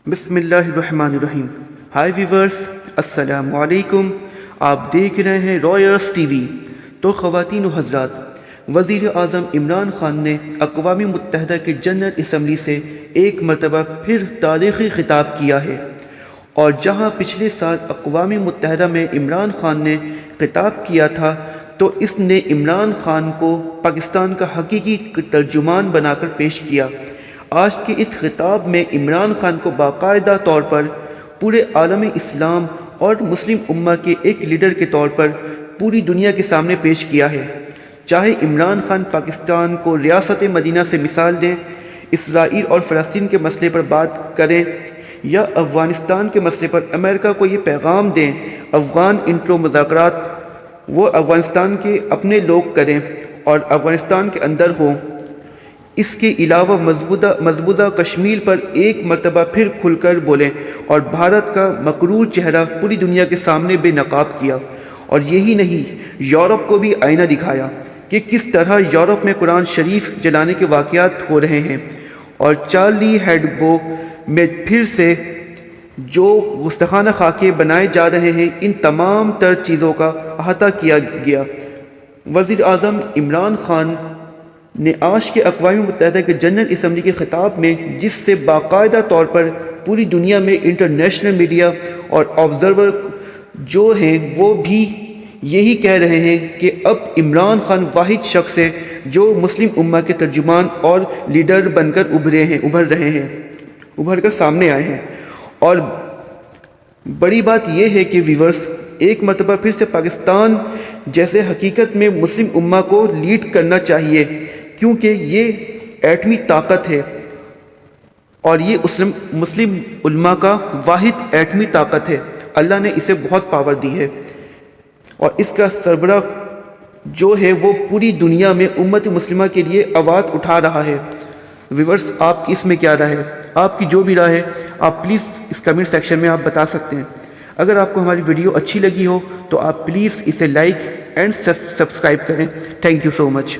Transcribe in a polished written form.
بسم اللہ الرحمن الرحیم۔ ہائی ویورز، السلام علیکم۔ آپ دیکھ رہے ہیں رائرس ٹی وی۔ تو خواتین و حضرات، وزیر اعظم عمران خان نے اقوام متحدہ کی جنرل اسمبلی سے ایک مرتبہ پھر تاریخی خطاب کیا ہے، اور جہاں پچھلے سال اقوام متحدہ میں عمران خان نے خطاب کیا تھا تو اس نے عمران خان کو پاکستان کا حقیقی ترجمان بنا کر پیش کیا۔ آج کے اس خطاب میں عمران خان کو باقاعدہ طور پر پورے عالم اسلام اور مسلم امہ کے ایک لیڈر کے طور پر پوری دنیا کے سامنے پیش کیا ہے۔ چاہے عمران خان پاکستان کو ریاست مدینہ سے مثال دیں، اسرائیل اور فلسطین کے مسئلے پر بات کریں، یا افغانستان کے مسئلے پر امریکہ کو یہ پیغام دیں افغان انٹرو مذاکرات وہ افغانستان کے اپنے لوگ کریں اور افغانستان کے اندر ہوں۔ اس کے علاوہ مضبوطہ کشمیر پر ایک مرتبہ پھر کھل کر بولیں اور بھارت کا مغرور چہرہ پوری دنیا کے سامنے بے نقاب کیا، اور یہی نہیں، یورپ کو بھی آئینہ دکھایا کہ کس طرح یورپ میں قرآن شریف جلانے کے واقعات ہو رہے ہیں، اور چارلی ہیبڈو میں پھر سے جو گستاخانہ خاکے بنائے جا رہے ہیں، ان تمام تر چیزوں کا احاطہ کیا گیا۔ وزیر اعظم عمران خان نے آج کے اقوام متحدہ کے جنرل اسمبلی کے خطاب میں، جس سے باقاعدہ طور پر پوری دنیا میں انٹرنیشنل میڈیا اور آبزرور جو ہیں وہ بھی یہی کہہ رہے ہیں کہ اب عمران خان واحد شخص ہے جو مسلم امہ کے ترجمان اور لیڈر بن کر ابھر کر سامنے آئے ہیں۔ اور بڑی بات یہ ہے کہ ویورز، ایک مرتبہ پھر سے پاکستان جیسے حقیقت میں مسلم امہ کو لیڈ کرنا چاہیے، کیونکہ یہ ایٹمی طاقت ہے، اور یہ مسلم علماء کا واحد ایٹمی طاقت ہے۔ اللہ نے اسے بہت پاور دی ہے، اور اس کا سربراہ جو ہے وہ پوری دنیا میں امت مسلمہ کے لیے آواز اٹھا رہا ہے۔ ویورز، آپ کی اس میں کیا رائے ہے؟ آپ کی جو بھی رائے ہے آپ پلیز اس کمنٹ سیکشن میں آپ بتا سکتے ہیں۔ اگر آپ کو ہماری ویڈیو اچھی لگی ہو تو آپ پلیز اسے لائک اینڈ سبسکرائب کریں۔ Thank you so much.